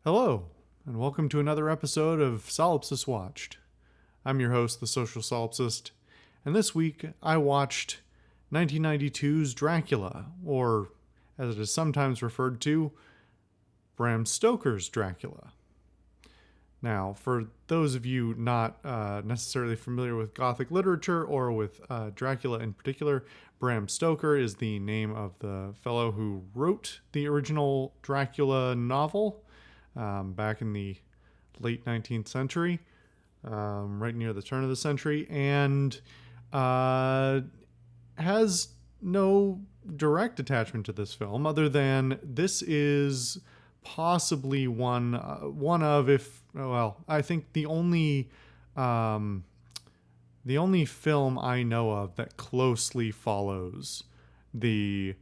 Hello, and welcome to another episode of Solipsist Watched. I'm your host, the Social Solipsist, and this week I watched 1992's Dracula, or as it is sometimes referred to, Bram Stoker's Dracula. Now, for those of you not necessarily familiar with Gothic literature or with Dracula in particular, Bram Stoker is the name of the fellow who wrote the original Dracula novel back in the late 19th century, right near the turn of the century, and has no direct attachment to this film other than this is possibly one of, if well, I think the only film I know of that closely follows the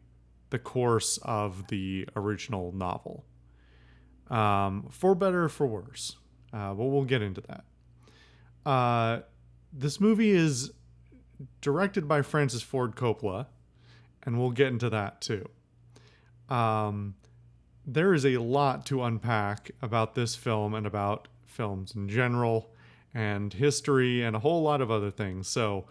course of the original novel, for better or for worse. But we'll get into that. This movie is directed by Francis Ford Coppola, and we'll get into that too. There is a lot to unpack about this film and about films in general, and history, and a whole lot of other things. So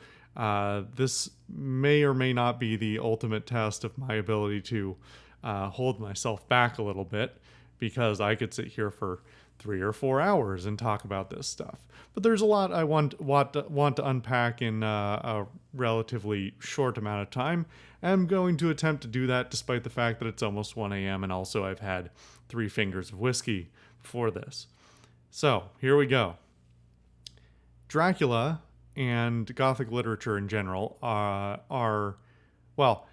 this may or may not be the ultimate test of my ability to hold myself back a little bit, because I could sit here for 3 or 4 hours and talk about this stuff. But there's a lot I want to unpack in a relatively short amount of time. I'm going to attempt to do that despite the fact that it's almost 1 a.m. and also I've had 3 fingers of whiskey before this. So, here we go. Dracula and Gothic literature in general are, well,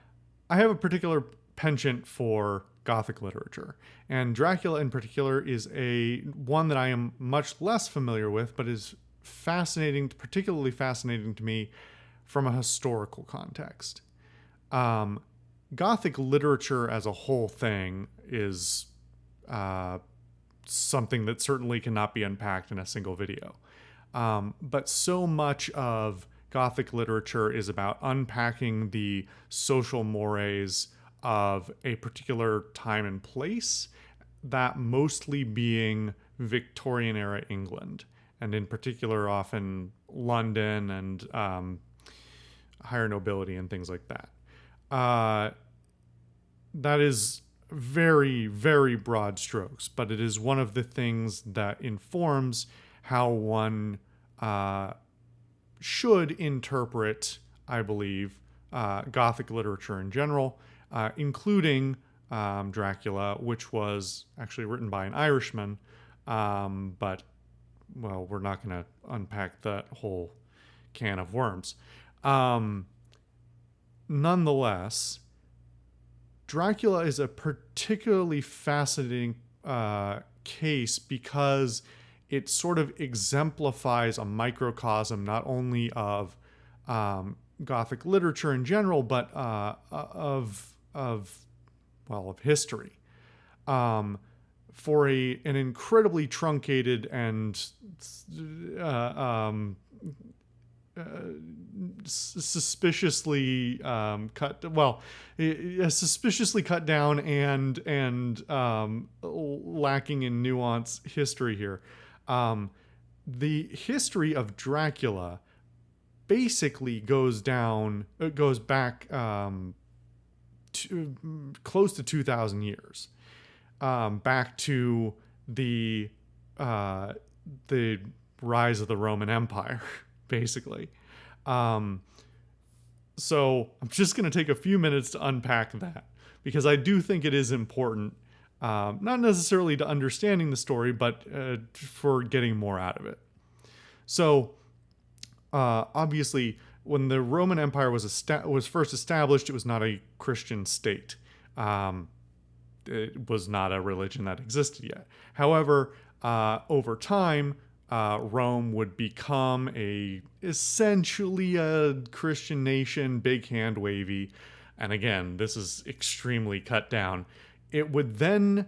I have a particular penchant for Gothic literature, and Dracula in particular is one that I am much less familiar with, but is particularly fascinating to me from a historical context. Gothic literature as a whole thing is something that certainly cannot be unpacked in a single video. But so much of Gothic literature is about unpacking the social mores of a particular time and place, that mostly being Victorian era England, and in particular often London and higher nobility and things like that. That is very, very broad strokes, but it is one of the things that informs how one should interpret, I believe, Gothic literature in general, including Dracula, which was actually written by an Irishman, but, well, we're not going to unpack that whole can of worms. Nonetheless, Dracula is a particularly fascinating case because it sort of exemplifies a microcosm not only of Gothic literature in general, but of history. For an incredibly truncated and suspiciously suspiciously cut down and lacking in nuance history here. The history of Dracula basically goes back to close to 2,000 years, back to the rise of the Roman Empire, basically. So I'm just going to take a few minutes to unpack that, because I do think it is important, not necessarily to understanding the story, but for getting more out of it. So, obviously, when the Roman Empire was first established, it was not a Christian state. It was not a religion that existed yet. However, over time, Rome would become essentially a Christian nation, big hand wavy. And again, this is extremely cut down. It would then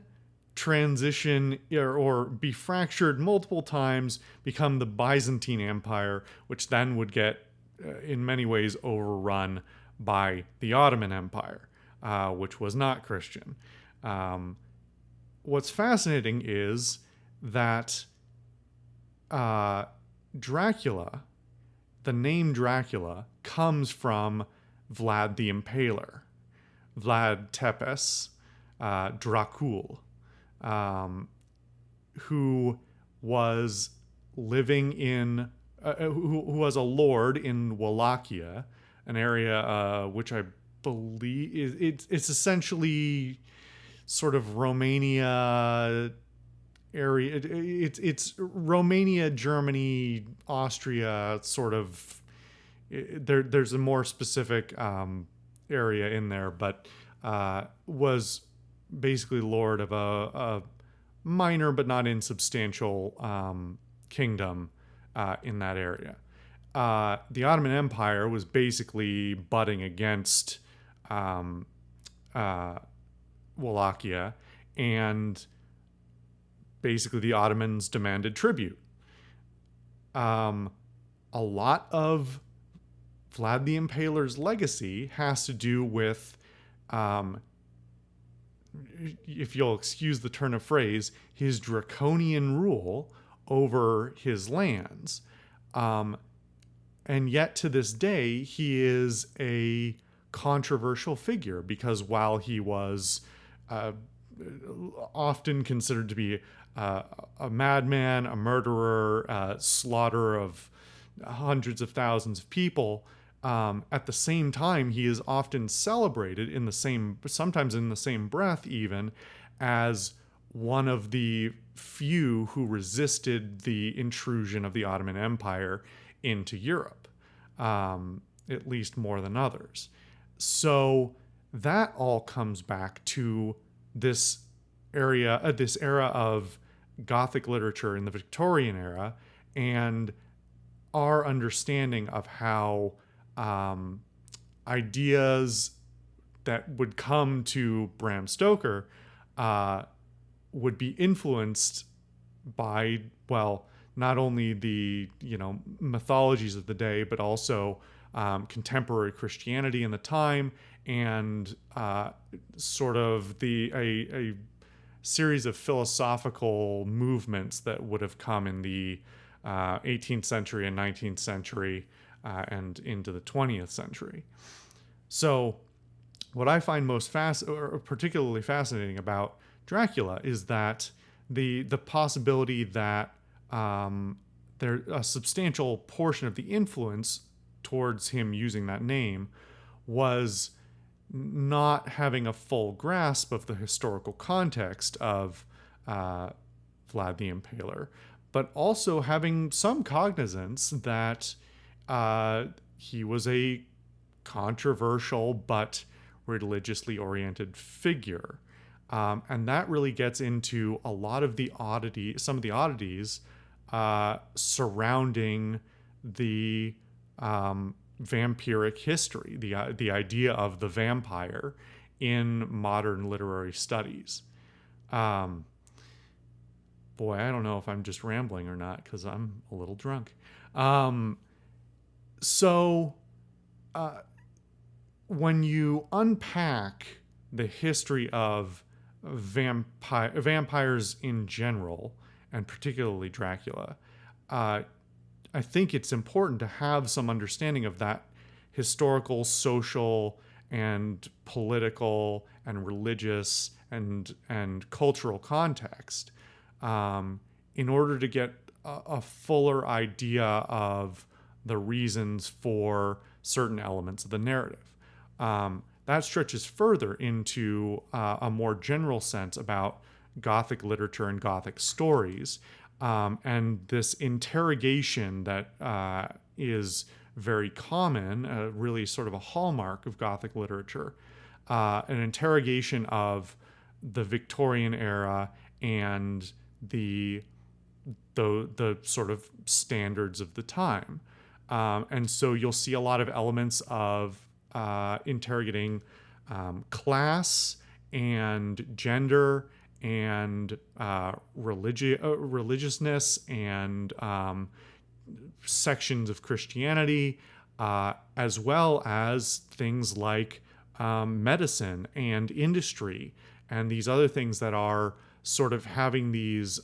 transition or be fractured multiple times, become the Byzantine Empire, which then would get, in many ways, overrun by the Ottoman Empire, which was not Christian. what's fascinating is that Dracula, the name Dracula, comes from Vlad the Impaler, Vlad Tepes, Dracul, who was living in, who was a lord in Wallachia, an area which I believe it's essentially sort of Romania area. It's Romania, Germany, Austria, sort of. There's a more specific area in there, but was basically lord of a minor but not insubstantial kingdom in that area. The Ottoman Empire was basically butting against Wallachia, and basically the Ottomans demanded tribute. A lot of Vlad the Impaler's legacy has to do with, if you'll excuse the turn of phrase, his draconian rule over his lands. And yet to this day, he is a controversial figure, because while he was often considered to be a madman, a murderer, slaughter of hundreds of thousands of people, at the same time, he is often celebrated in the same, sometimes in the same breath even, as one of the few who resisted the intrusion of the Ottoman Empire into Europe, at least more than others. So that all comes back to this era of Gothic literature in the Victorian era, and our understanding of how ideas that would come to Bram Stoker would be influenced by, well, not only the mythologies of the day, but also contemporary Christianity in the time, and sort of a series of philosophical movements that would have come in the 18th century and 19th century and into the 20th century. So what I find most particularly fascinating about Dracula is that the possibility that a substantial portion of the influence towards him using that name was not having a full grasp of the historical context of Vlad the Impaler, but also having some cognizance that he was a controversial but religiously oriented figure. And that really gets into a lot of the some of the oddities surrounding the vampiric history, the idea of the vampire in modern literary studies. Boy, I don't know if I'm just rambling or not, because I'm a little drunk. So when you unpack the history of vampires in general, and particularly Dracula, I think it's important to have some understanding of that historical, social, and political, and religious, and cultural context, in order to get a fuller idea of the reasons for certain elements of the narrative. That stretches further into a more general sense about Gothic literature and Gothic stories, and this interrogation that is very common, really sort of a hallmark of Gothic literature, an interrogation of the Victorian era and the sort of standards of the time. And so you'll see a lot of elements of interrogating class and gender and religiousness and sections of Christianity, as well as things like medicine and industry and these other things that are sort of having these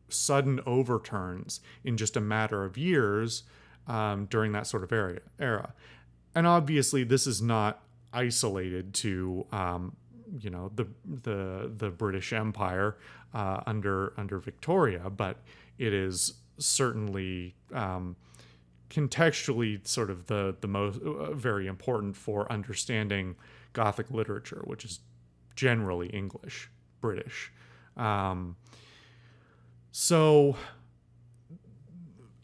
sudden overturns in just a matter of years during that sort of era. And obviously, this is not isolated to the British Empire under Victoria, but it is certainly contextually sort of the most very important for understanding Gothic literature, which is generally English, British. So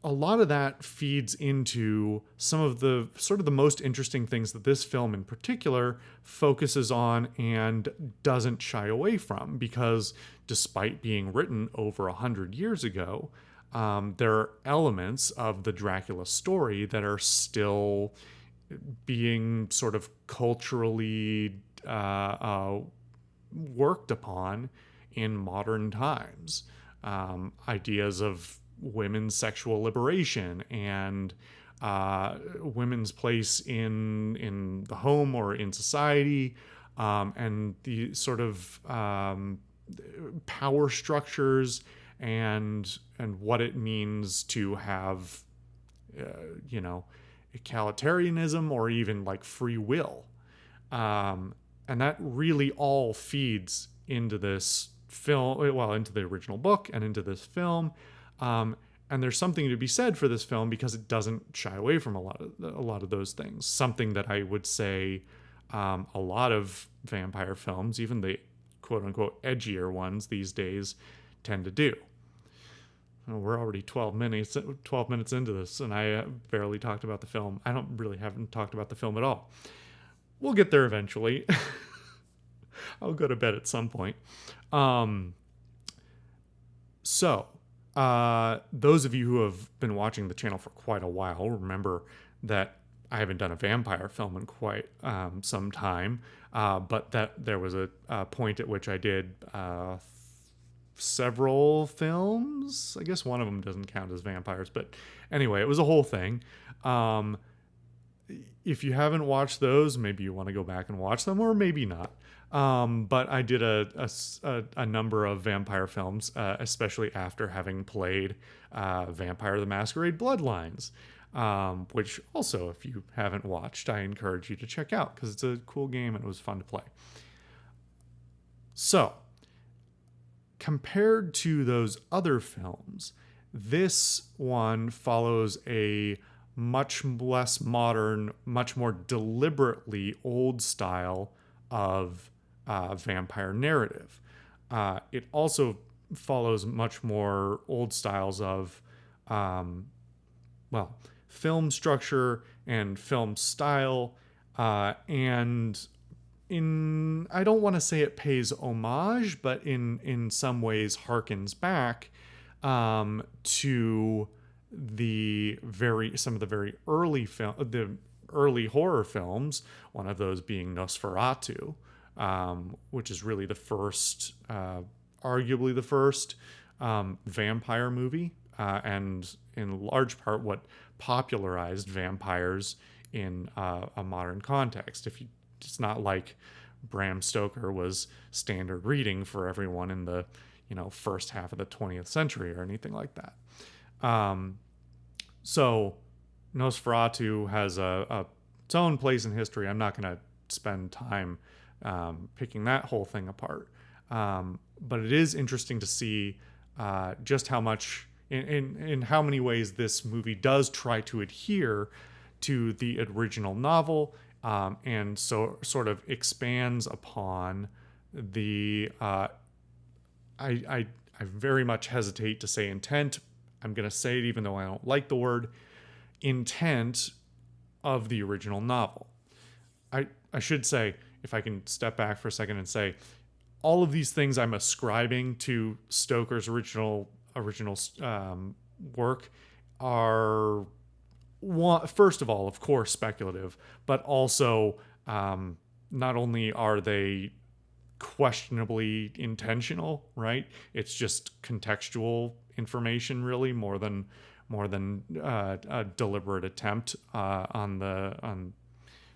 a lot of that feeds into some of the sort of the most interesting things that this film in particular focuses on and doesn't shy away from, because despite being written over 100 years ago, there are elements of the Dracula story that are still being sort of culturally worked upon in modern times. Ideas of women's sexual liberation and women's place in the home or in society, and the sort of power structures and what it means to have egalitarianism or even like free will, and that really all feeds into this film, well, into the original book and into this film. And there's something to be said for this film because it doesn't shy away from a lot of those things. Something that I would say a lot of vampire films, even the quote unquote edgier ones these days, tend to do. We're already 12 minutes into this, and I barely talked about the film. I haven't talked about the film at all. We'll get there eventually. I'll go to bed at some point. So those of you who have been watching the channel for quite a while remember that I haven't done a vampire film in quite some time, but that there was a point at which I did several films. I guess one of them doesn't count as vampires, but anyway, it was a whole thing. If you haven't watched those, maybe you want to go back and watch them, or maybe not. But I did a number of vampire films, especially after having played Vampire the Masquerade Bloodlines, which also, if you haven't watched, I encourage you to check out because it's a cool game and it was fun to play. So, compared to those other films, this one follows a much less modern, much more deliberately old style of vampire narrative. It also follows much more old styles of, film structure and film style, and I don't want to say it pays homage, but in some ways harkens back to some of the very early horror films, one of those being Nosferatu, which is really the first, arguably the first vampire movie, and in large part what popularized vampires in a modern context. It's not like Bram Stoker was standard reading for everyone in the first half of the 20th century or anything like that. So Nosferatu has its own place in history. I'm not going to spend time picking that whole thing apart. But it is interesting to see just how much, in how many ways this movie does try to adhere to the original novel, and so sort of expands upon the I very much hesitate to say intent. I'm going to say it even though I don't like the word intent of the original novel. I should say, if I can step back for a second and say, all of these things I'm ascribing to Stoker's original work are, first of all, of course, speculative, but also not only are they questionably intentional, right? It's just contextual information, really, more than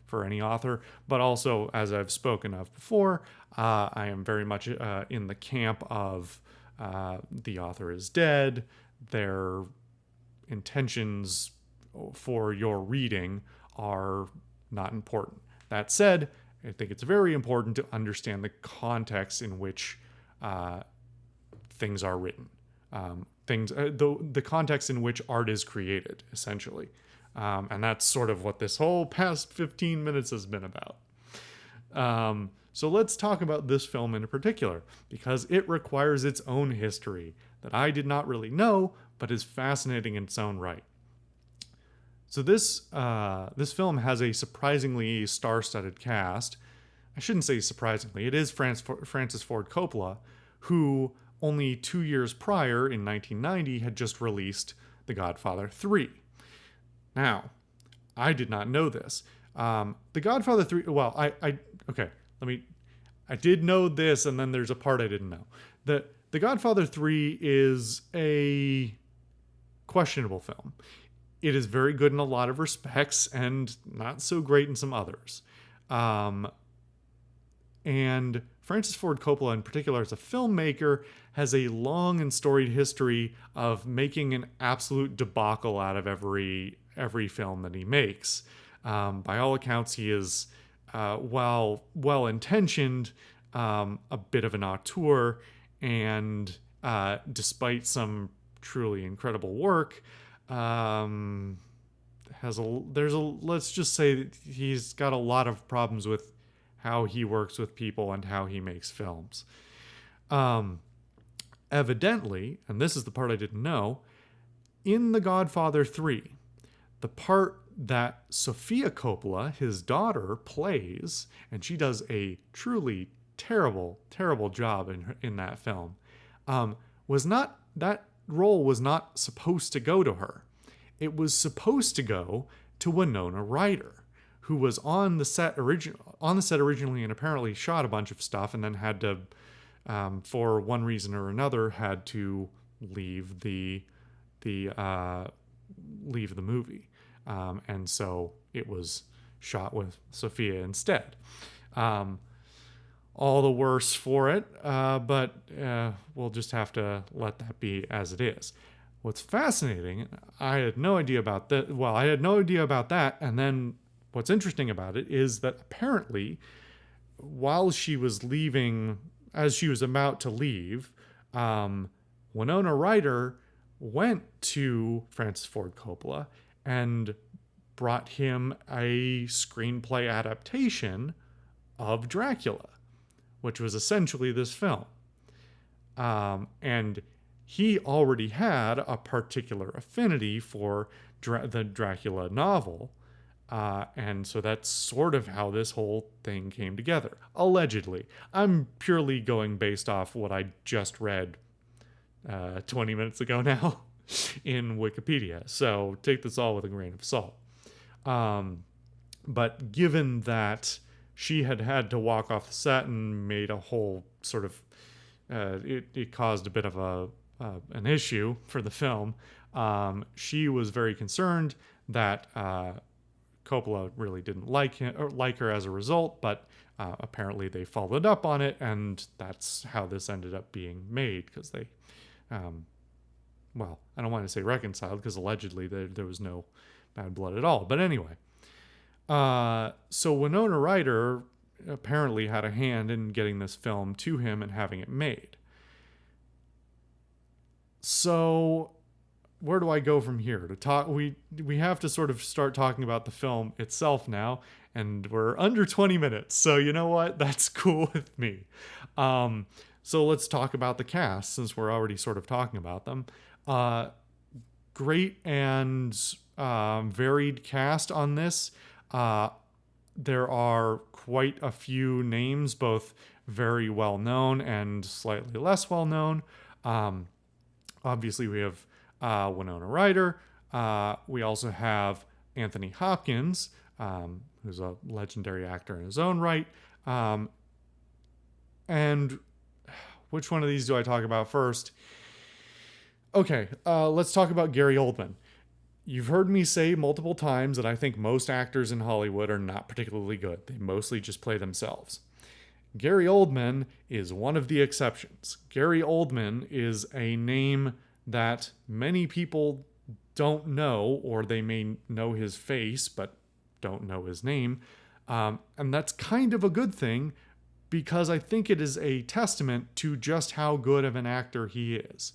for for any author, but also, as I've spoken of before, I am very much in the camp of the author is dead. Their intentions for your reading are not important. That said, I think it's very important to understand the context in which things are written, the context in which art is created, essentially. And that's sort of what this whole past 15 minutes has been about. So let's talk about this film in particular, because it requires its own history that I did not really know, but is fascinating in its own right. So this film has a surprisingly star-studded cast. I shouldn't say surprisingly. It is Francis Ford Coppola, who only 2 years prior, in 1990, had just released The Godfather 3. Now, I did not know this. The Godfather 3... Well, I did know this, and then there's a part I didn't know. The Godfather 3 is a questionable film. It is very good in a lot of respects and not so great in some others. And Francis Ford Coppola, in particular, as a filmmaker, has a long and storied history of making an absolute debacle out of every film that he makes. By all accounts, he is, while well-intentioned, a bit of an auteur, and despite some truly incredible work, let's just say that he's got a lot of problems with how he works with people and how he makes films. Evidently, and this is the part I didn't know, in The Godfather 3, the part that Sofia Coppola, his daughter, plays, and she does a truly terrible, terrible job in that film, that role was not supposed to go to her. It was supposed to go to Winona Ryder, who was on the set originally and apparently shot a bunch of stuff, and then had to, for one reason or another, had to leave the movie, and so it was shot with Sophia instead. All the worse for it, but we'll just have to let that be as it is. What's fascinating, I had no idea about that. Well, I had no idea about that, and then what's interesting about it is that apparently, while she was leaving, as she was about to leave, Winona Ryder went to Francis Ford Coppola and brought him a screenplay adaptation of Dracula, which was essentially this film. And he already had a particular affinity for the Dracula novel. And so that's sort of how this whole thing came together. Allegedly. I'm purely going based off what I just read 20 minutes ago now in Wikipedia. So take this all with a grain of salt. But given that she had to walk off the set and made a whole sort of... it caused a bit of an issue for the film. She was very concerned that... Coppola really didn't like her as a result, but apparently they followed up on it, and that's how this ended up being made, because they, well, I don't want to say reconciled, because allegedly there was no bad blood at all. But anyway, so Winona Ryder apparently had a hand in getting this film to him and having it made. So... where do I go from here to talk? We have to sort of start talking about the film itself now, and we're under 20 minutes. So you know what? That's cool with me. So let's talk about the cast, since we're already sort of talking about them. Great and varied cast on this. There are quite a few names, both very well known and slightly less well known. Obviously, we have Winona Ryder. We also have Anthony Hopkins, who's a legendary actor in his own right. And which one of these do I talk about first? Okay, let's talk about Gary Oldman. You've heard me say multiple times that I think most actors in Hollywood are not particularly good. They mostly just play themselves. Gary Oldman is one of the exceptions. Gary Oldman is a name that many people don't know, or they may know his face but don't know his name. And that's kind of a good thing, because I think it is a testament to just how good of an actor he is.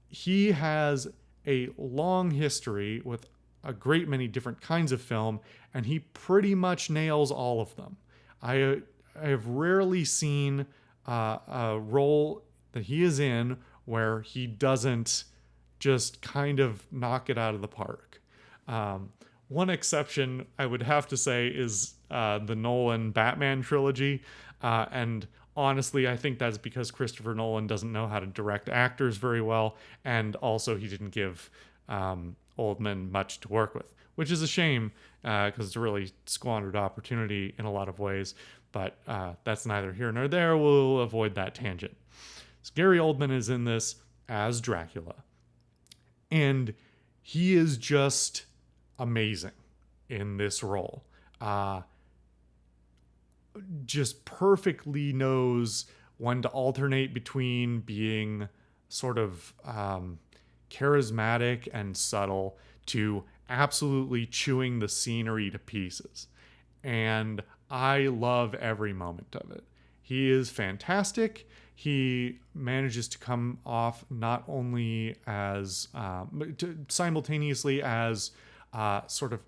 He has a long history with a great many different kinds of film, and he pretty much nails all of them. I have rarely seen a role that he is in where he doesn't just kind of knock it out of the park. One exception I would have to say is the Nolan Batman trilogy. And honestly, I think that's because Christopher Nolan doesn't know how to direct actors very well. And also, he didn't give Oldman much to work with, which is a shame, because it's a really squandered opportunity in a lot of ways. But that's neither here nor there. We'll avoid that tangent. So Gary Oldman is in this as Dracula. And he is just amazing in this role. Just perfectly knows when to alternate between being sort of charismatic and subtle to absolutely chewing the scenery to pieces. And I love every moment of it. He is fantastic. He manages to come off not only as simultaneously as sort of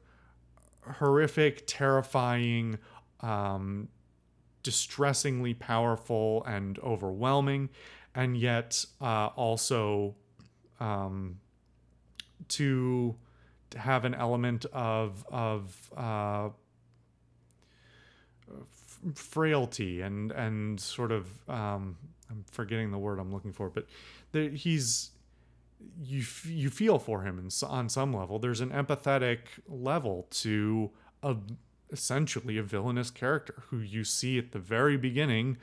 horrific, terrifying, distressingly powerful and overwhelming, and yet also to have an element of frailty and sort of I'm forgetting the word I'm looking for, but you feel for him on some level. There's an empathetic level to essentially a villainous character who you see at the very beginning,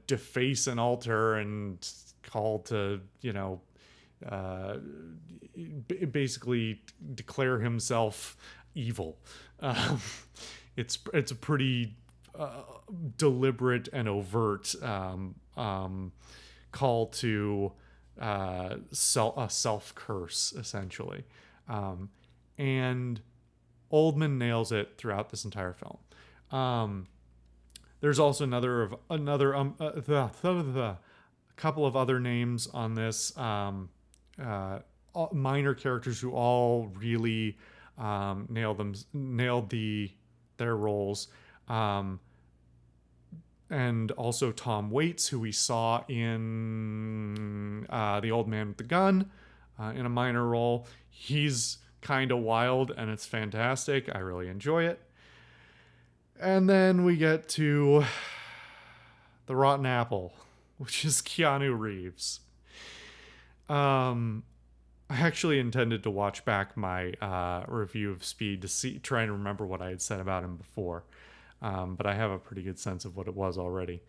deface an altar and call to, basically declare himself evil. It's a pretty deliberate and overt call to a self-curse, essentially. And Oldman nails it throughout this entire film. There's also a couple of other names on this, minor characters who all really nailed their roles. And also Tom Waits, who we saw in The Old Man with the Gun, in a minor role. He's kind of wild, and it's fantastic. I really enjoy it. And then we get to the rotten apple, which is Keanu Reeves. I actually intended to watch back my review of Speed to try and remember what I had said about him before. But I have a pretty good sense of what it was already.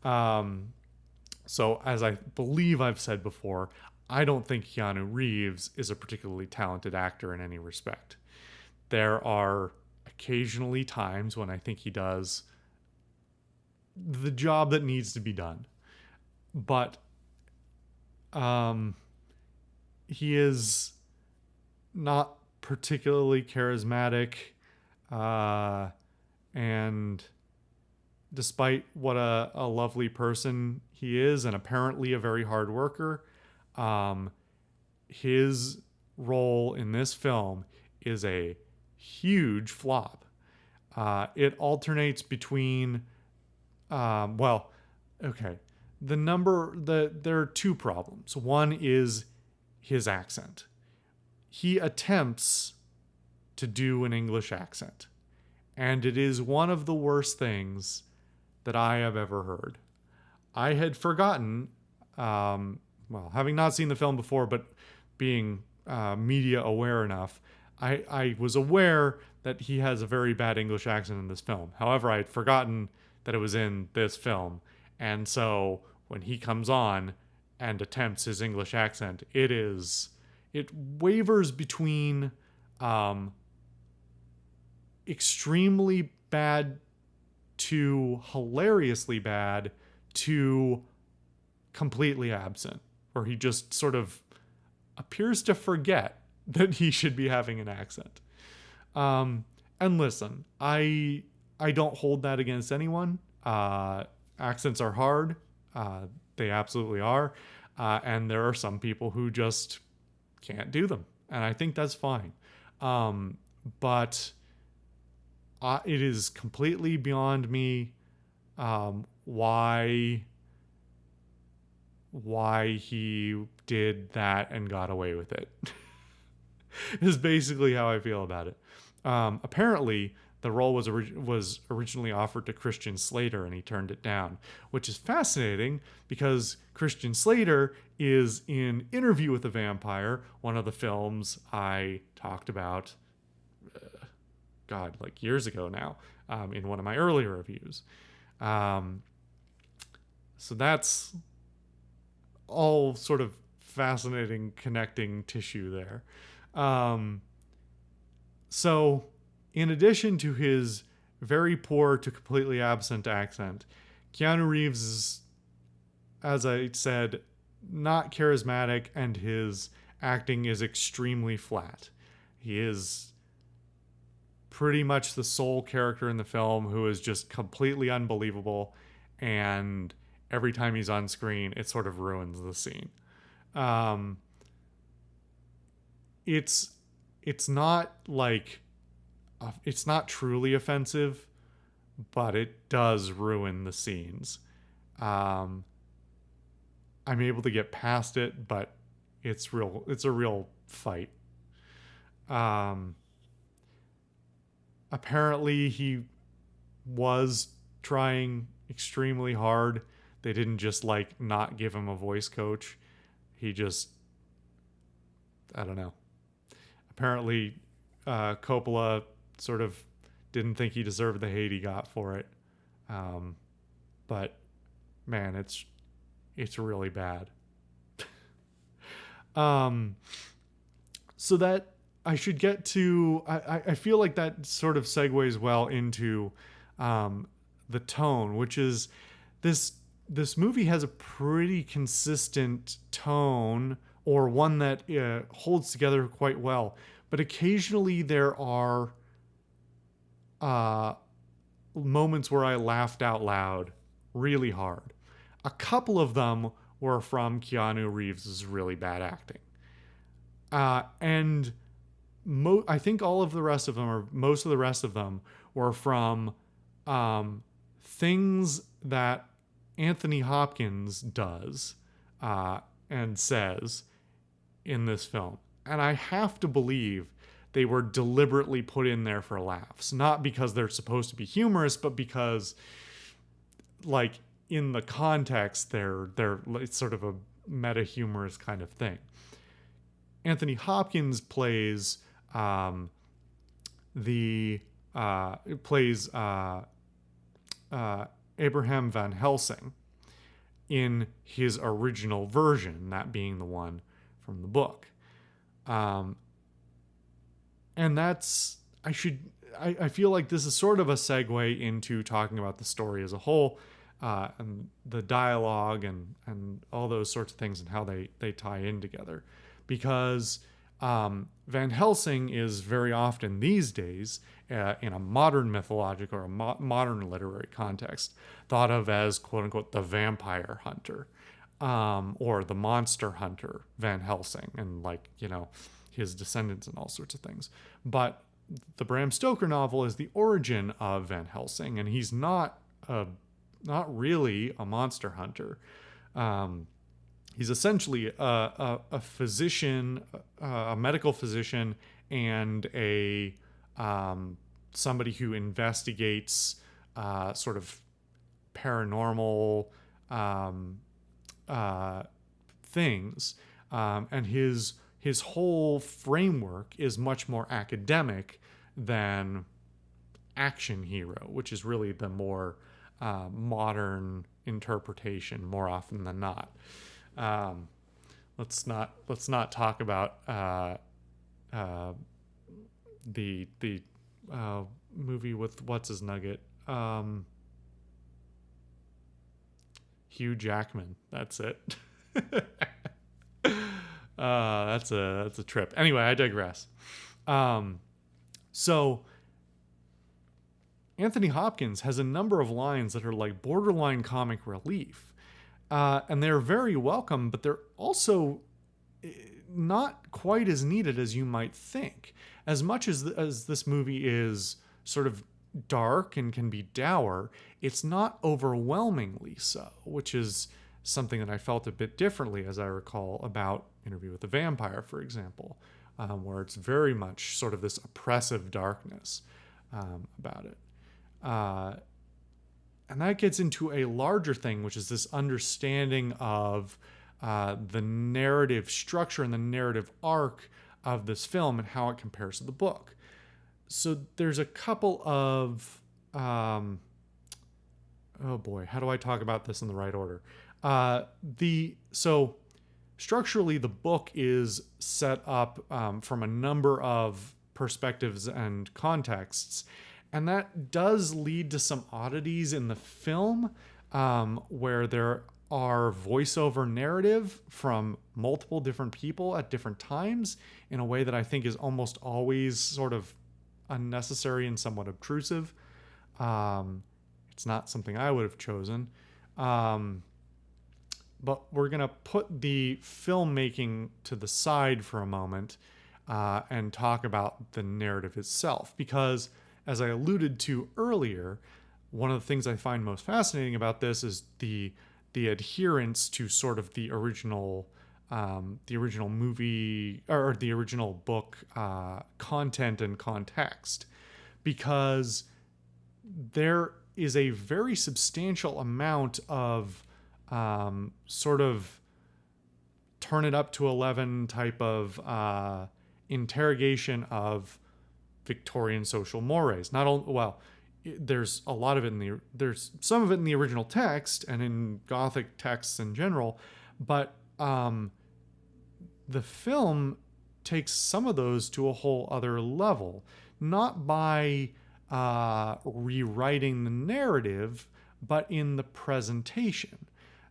So as I believe I've said before, I don't think Keanu Reeves is a particularly talented actor in any respect. There are occasionally times when I think he does the job that needs to be done. But he is not particularly charismatic, and despite what a lovely person he is, and apparently a very hard worker, his role in this film is a huge flop. It alternates between, there are two problems. One is his accent. He attempts to do an English accent, and it is one of the worst things that I have ever heard. I had forgotten, having not seen the film before, but being media aware enough, I was aware that he has a very bad English accent in this film. However, I had forgotten that it was in this film. And so when he comes on and attempts his English accent, it is it wavers between extremely bad to hilariously bad to completely absent, where he just sort of appears to forget that he should be having an accent. And listen, I don't hold that against anyone. Accents are hard. They absolutely are. And there are some people who just can't do them. And I think that's fine. But it is completely beyond me why he did that and got away with it. Is basically how I feel about it. Apparently, the role was originally offered to Christian Slater, and he turned it down, which is fascinating because Christian Slater is in Interview with the Vampire, one of the films I talked about, like years ago now, in one of my earlier reviews. So that's all sort of fascinating connecting tissue there. So in addition to his very poor to completely absent accent, Keanu Reeves is, as I said, not charismatic, and his acting is extremely flat. He is pretty much the sole character in the film who is just completely unbelievable, and every time he's on screen, it sort of ruins the scene. It's not like it's not truly offensive, but it does ruin the scenes. I'm able to get past it, but it's a real fight. Apparently he was trying extremely hard. They didn't just like not give him a voice coach. He just, I don't know. Apparently Coppola sort of didn't think he deserved the hate he got for it. But man, it's really bad. So that I should get to, I feel like that sort of segues well into the tone, which is this movie has a pretty consistent tone, or one that holds together quite well. But occasionally there are moments where I laughed out loud really hard. A couple of them were from Keanu Reeves' really bad acting. And I think all of the rest of them, or most of the rest of them, were from things that Anthony Hopkins does and says in this film. And I have to believe they were deliberately put in there for laughs. Not because they're supposed to be humorous, but because, like, in the context, it's sort of a meta-humorous kind of thing. Anthony Hopkins plays Abraham Van Helsing in his original version, that being the one from the book. And that's, I feel like this is sort of a segue into talking about the story as a whole, and the dialogue and all those sorts of things and how they tie in together. Because Van Helsing is very often these days, in a modern mythological or a modern literary context, thought of as, quote unquote, the vampire hunter, or the monster hunter, Van Helsing, and, like, you know, his descendants and all sorts of things. But the Bram Stoker novel is the origin of Van Helsing, and he's not really a monster hunter. He's essentially a physician, a medical physician, and a somebody who investigates sort of paranormal things, and his whole framework is much more academic than action hero, which is really the more modern interpretation more often than not. let's not talk about the movie with what's his nugget, Hugh Jackman. That's it. That's a trip. Anyway, I digress. So Anthony Hopkins has a number of lines that are like borderline comic relief, and they're very welcome, but they're also not quite as needed as you might think. As much as this movie is sort of dark and can be dour, it's not overwhelmingly so, which is something that I felt a bit differently, as I recall, about Interview with the Vampire, for example, where it's very much sort of this oppressive darkness about it. And that gets into a larger thing, which is this understanding of the narrative structure and the narrative arc of this film and how it compares to the book. So there's a couple of oh boy, how do I talk about this in the right order? So structurally, the book is set up from a number of perspectives and contexts, and that does lead to some oddities in the film, where there are voiceover narrative from multiple different people at different times in a way that I think is almost always sort of unnecessary and somewhat obtrusive. It's not something I would have chosen. But we're going to put the filmmaking to the side for a moment and talk about the narrative itself. Because, as I alluded to earlier, one of the things I find most fascinating about this is the adherence to sort of the original movie or the original book content and context, because there is a very substantial amount of sort of turn it up to 11 type of interrogation of Victorian social mores. Not only, well, there's a lot of it there's some of it in the original text and in Gothic texts in general, but the film takes some of those to a whole other level, not by rewriting the narrative, but in the presentation.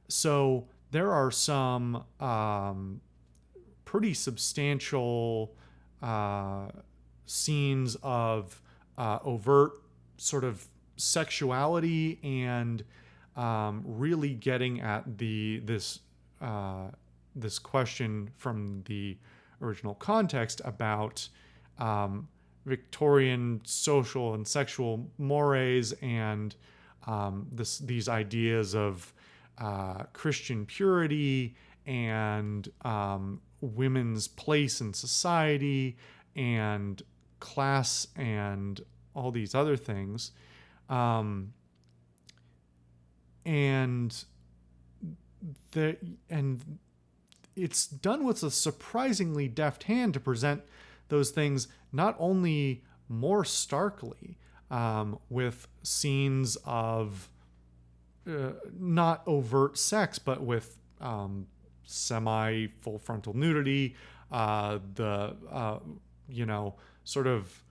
So there are some pretty substantial scenes of overt sort of sexuality and really getting at this question from the original context about Victorian social and sexual mores and these ideas of Christian purity and women's place in society and class and all these other things. And it's done with a surprisingly deft hand to present those things not only more starkly, with scenes of not overt sex, but with semi full frontal nudity, sort of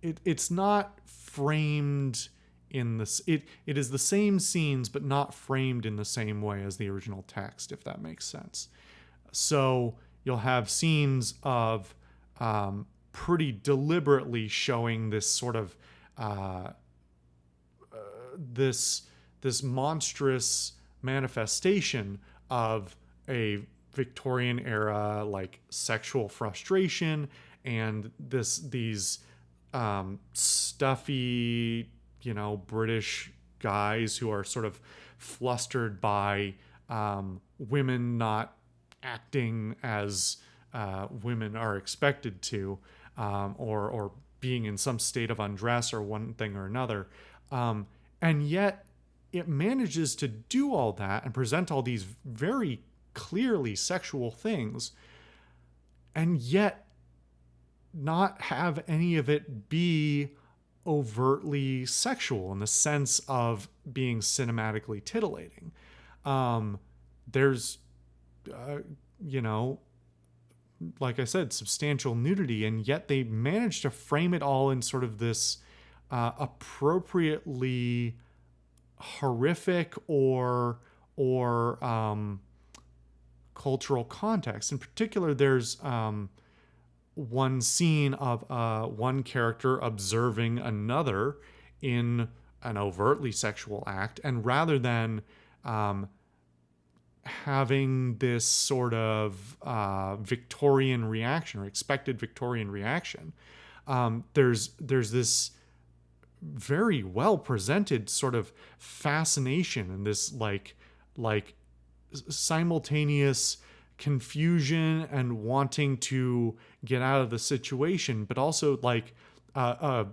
it's not framed in this. It is the same scenes, but not framed in the same way as the original text, if that makes sense. So you'll have scenes of pretty deliberately showing this sort of this monstrous manifestation of a Victorian era like sexual frustration and these stuffy, British guys who are sort of flustered by women not acting as women are expected to, or being in some state of undress or one thing or another. And yet it manages to do all that and present all these very clearly sexual things, and yet not have any of it be overtly sexual in the sense of being cinematically titillating. there's, uh, you know, like I said, substantial nudity, and yet they managed to frame it all in sort of this appropriately horrific or cultural context. In particular, there's one scene of one character observing another in an overtly sexual act, and rather than having this sort of Victorian reaction or expected Victorian reaction, there's this very well presented sort of fascination and this like simultaneous confusion and wanting to get out of the situation, but also like a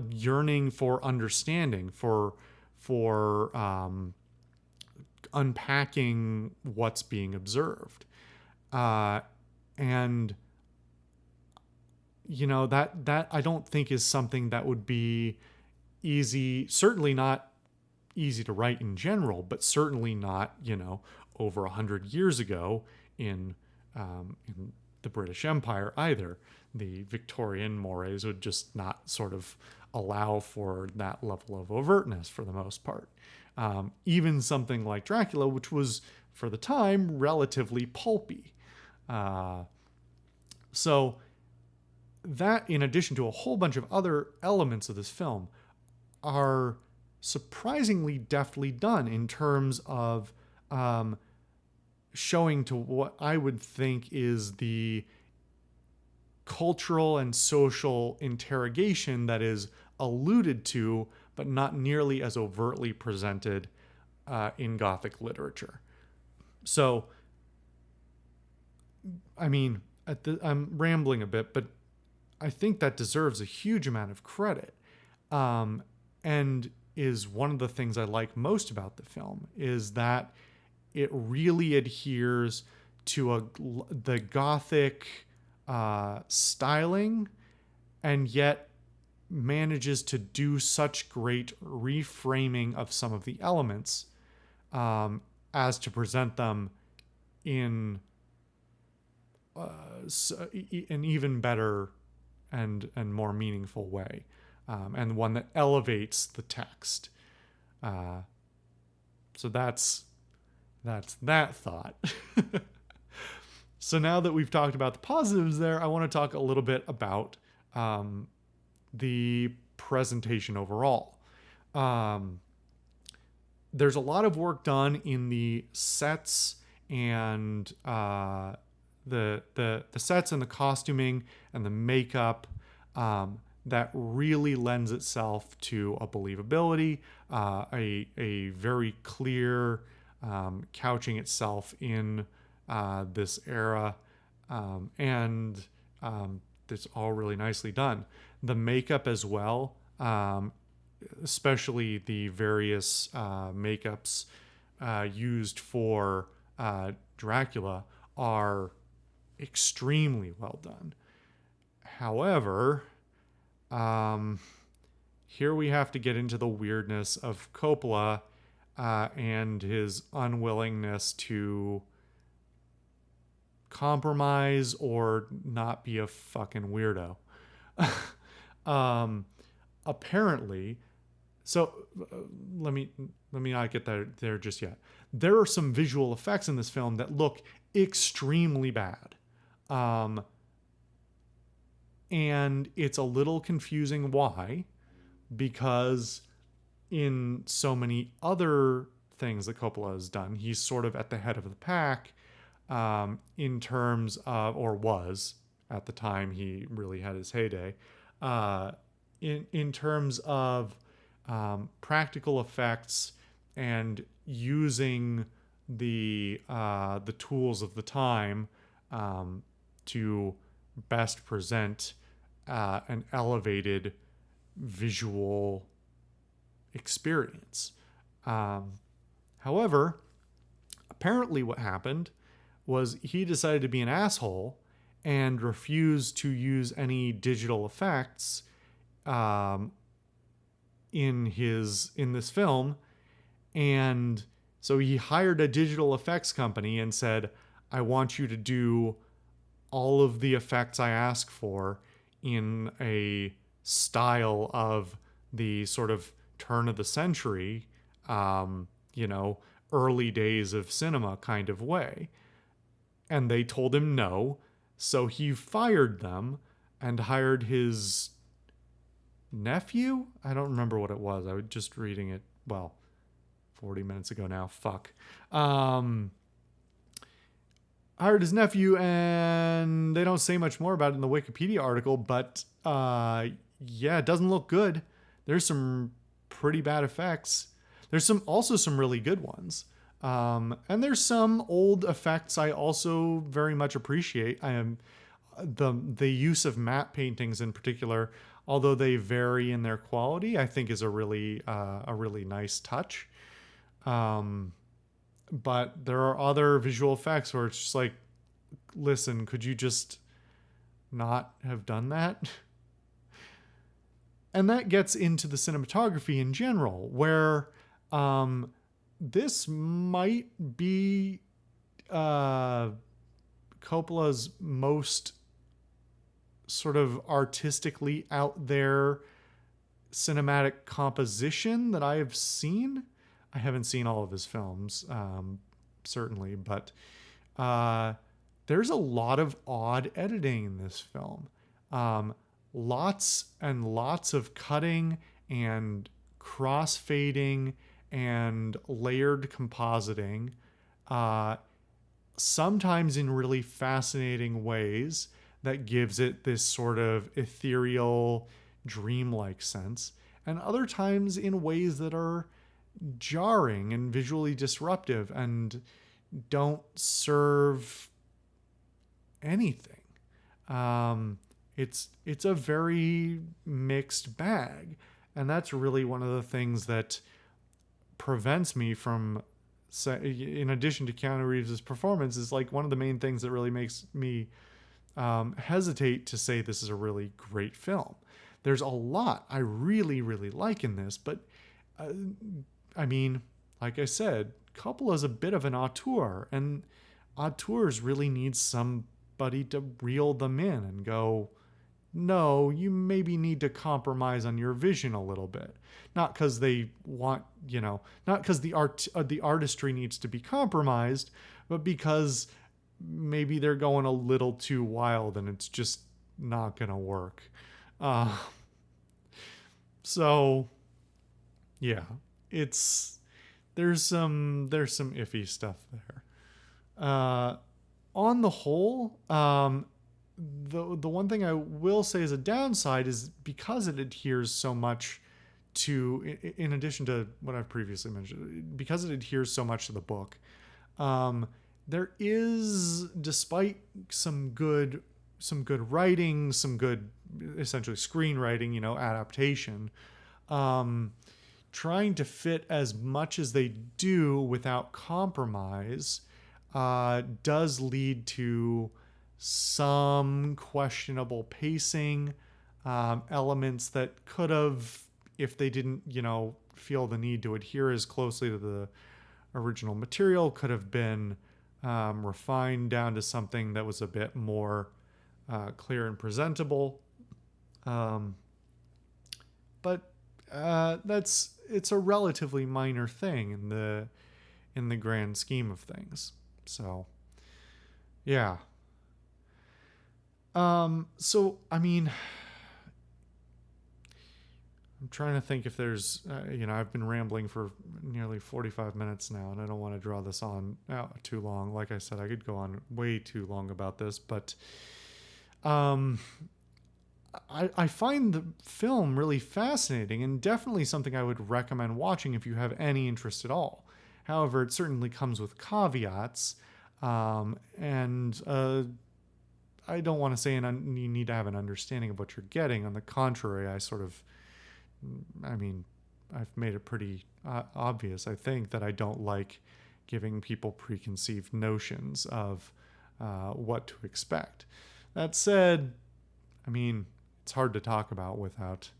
yearning for understanding, for unpacking what's being observed, and that I don't think is something that would be easy. Certainly not easy to write in general, but certainly not over 100 years ago in the British Empire either. The Victorian mores would just not sort of allow for that level of overtness for the most part. Even something like Dracula, which was for the time relatively pulpy. So that, in addition to a whole bunch of other elements of this film, are surprisingly deftly done in terms of showing to what I would think is the cultural and social interrogation that is alluded to, but not nearly as overtly presented in Gothic literature. So, I mean, I'm rambling a bit, but I think that deserves a huge amount of credit, and is one of the things I like most about the film, is that it really adheres to the Gothic styling, and yet manages to do such great reframing of some of the elements as to present them in an even better and more meaningful way, and one that elevates the text. So that's that thought. So now that we've talked about the positives there, I want to talk a little bit about the presentation overall. There's a lot of work done in the sets and the sets and the costuming and the makeup that really lends itself to a believability, a very clear couching itself in this era, and it's all really nicely done. The makeup as well, especially the various makeups used for Dracula, are extremely well done. However, here we have to get into the weirdness of Coppola and his unwillingness to compromise or not be a fucking weirdo. Apparently, so let me not get there just yet. There are some visual effects in this film that look extremely bad. And it's a little confusing why, because in so many other things that Coppola has done, he's sort of at the head of the pack in terms of, or was at the time he really had his heyday, in terms of practical effects and using the tools of the time to best present an elevated visual experience. However, apparently what happened was he decided to be an asshole and refused to use any digital effects in this film, and So he hired a digital effects company and said, I want you to do all of the effects I ask for in a style of the sort of turn of the century, you know, early days of cinema kind of way. And they told him no. So he fired them and hired his nephew. I don't remember what it was. I was just reading it, 40 minutes ago now. Fuck. Hired his nephew, and they don't say much more about it in the Wikipedia article, but yeah, it doesn't look good. There's some pretty bad effects. There's also some really good ones. And there's some old effects I also very much appreciate. I am the use of matte paintings in particular, although they vary in their quality, I think is a really nice touch. But there are other visual effects where it's just like, listen, could you just not have done that? And that gets into the cinematography in general, where this might be Coppola's most sort of artistically out there cinematic composition that I have seen. I haven't seen all of his films, certainly, but there's a lot of odd editing in this film. Lots and lots of cutting and cross-fading and layered compositing, sometimes in really fascinating ways that gives it this sort of ethereal, dreamlike sense, and other times in ways that are jarring and visually disruptive and don't serve anything. It's a very mixed bag, and that's really one of the things that prevents me from, in addition to Keanu Reeves' performance, is like one of the main things that really makes me hesitate to say this is a really great film. There's a lot I really, really like in this, but I mean, like I said, Coppola's a bit of an auteur, and auteurs really need somebody to reel them in and go, no, you maybe need to compromise on your vision a little bit. Not because they want, not because the artistry needs to be compromised, but because maybe they're going a little too wild and it's just not going to work. So yeah, there's some iffy stuff there. On the whole, the one thing I will say as a downside is because it adheres so much to, in addition to what I've previously mentioned, because it adheres so much to the book, there is, despite some good writing, some good essentially screenwriting, adaptation, trying to fit as much as they do without compromise does lead to some questionable pacing, elements that could have, if they didn't, feel the need to adhere as closely to the original material, could have been refined down to something that was a bit more clear and presentable. But it's a relatively minor thing in the grand scheme of things. So, yeah. So, I mean, I'm trying to think if there's, I've been rambling for nearly 45 minutes now, and I don't want to draw this on out too long. Like I said, I could go on way too long about this, but I find the film really fascinating and definitely something I would recommend watching if you have any interest at all. However, it certainly comes with caveats, and I don't want to say you need to have an understanding of what you're getting. On the contrary, I've made it pretty obvious, I think, that I don't like giving people preconceived notions of what to expect. That said, it's hard to talk about without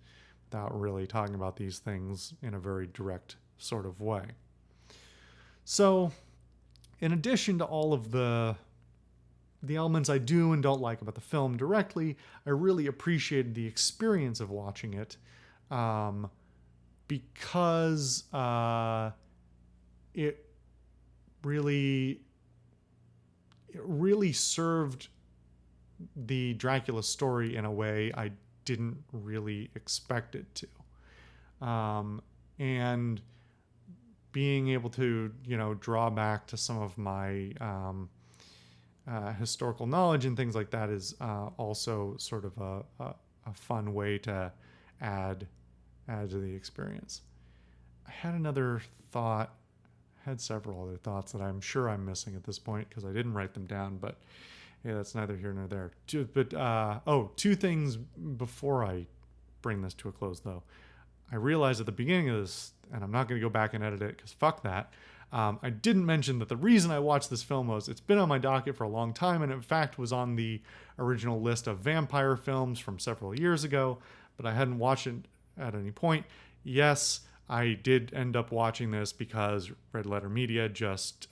really talking about these things in a very direct sort of way. So, in addition to all of the elements I do and don't like about the film directly, I really appreciated the experience of watching it, because it really served the Dracula story in a way I didn't really expect it to. And being able to, draw back to some of my historical knowledge and things like that is also sort of a fun way to add to the experience. I had another thought, had several other thoughts that I'm sure I'm missing at this point because I didn't write them down, but yeah, that's neither here nor there. Two things before I bring this to a close, though. I realized at the beginning of this, and I'm not going to go back and edit it because fuck that. I didn't mention that the reason I watched this film was it's been on my docket for a long time, and in fact was on the original list of vampire films from several years ago, but I hadn't watched it at any point. Yes, I did end up watching this because Red Letter Media just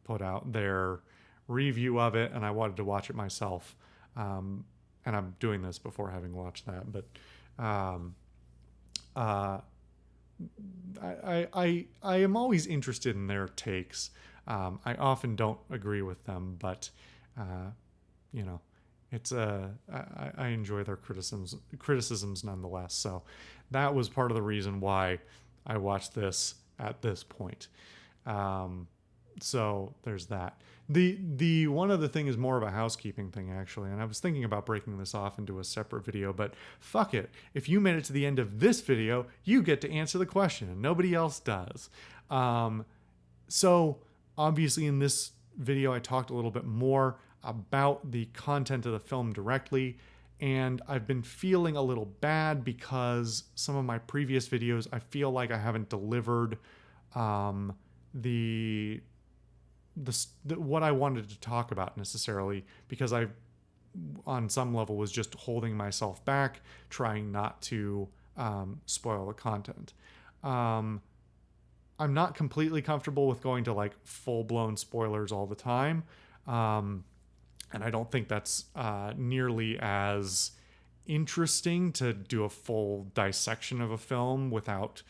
put out their review of it, and I wanted to watch it myself. And I'm doing this before having watched that, but I am always interested in their takes. I often don't agree with them, but it's I enjoy their criticisms nonetheless. So that was part of the reason why I watched this at this point. So there's that. The one other thing is more of a housekeeping thing, actually, and I was thinking about breaking this off into a separate video, but fuck it. If you made it to the end of this video, you get to answer the question, and nobody else does. So obviously in this video, I talked a little bit more about the content of the film directly, and I've been feeling a little bad because some of my previous videos, I feel like I haven't delivered what I wanted to talk about necessarily, because I, on some level, was just holding myself back, trying not to spoil the content. I'm not completely comfortable with going to like full-blown spoilers all the time. And I don't think that's nearly as interesting to do a full dissection of a film without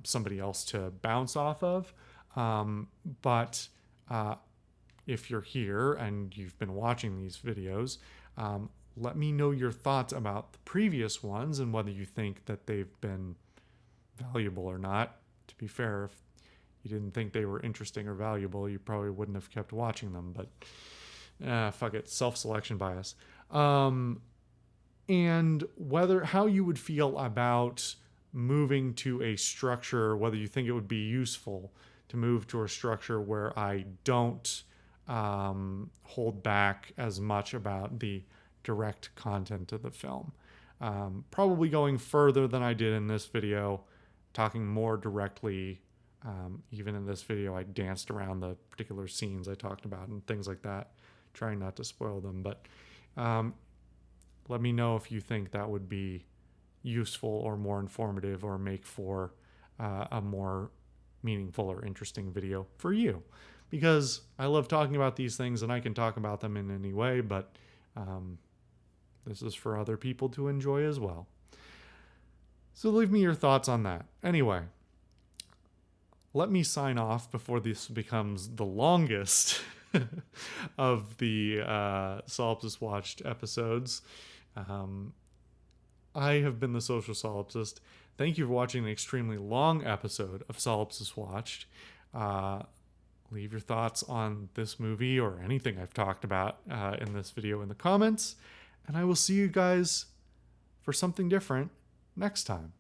somebody else to bounce off of. But if you're here and you've been watching these videos, let me know your thoughts about the previous ones and whether you think that they've been valuable or not. To be fair, if you didn't think they were interesting or valuable, you probably wouldn't have kept watching them, but fuck it, self-selection bias. And how you would feel about moving to a structure, whether you think it would be useful to move to a structure where I don't hold back as much about the direct content of the film. Probably going further than I did in this video, talking more directly. Even in this video, I danced around the particular scenes I talked about and things like that, trying not to spoil them. But let me know if you think that would be useful or more informative or make for a more meaningful or interesting video for you. Because I love talking about these things and I can talk about them in any way, but this is for other people to enjoy as well. So leave me your thoughts on that. Anyway, let me sign off before this becomes the longest of the Solipsist Watched episodes. I have been the Social Solipsist. Thank you for watching an extremely long episode of Solipsist Watched. Leave your thoughts on this movie or anything I've talked about in this video in the comments. And I will see you guys for something different next time.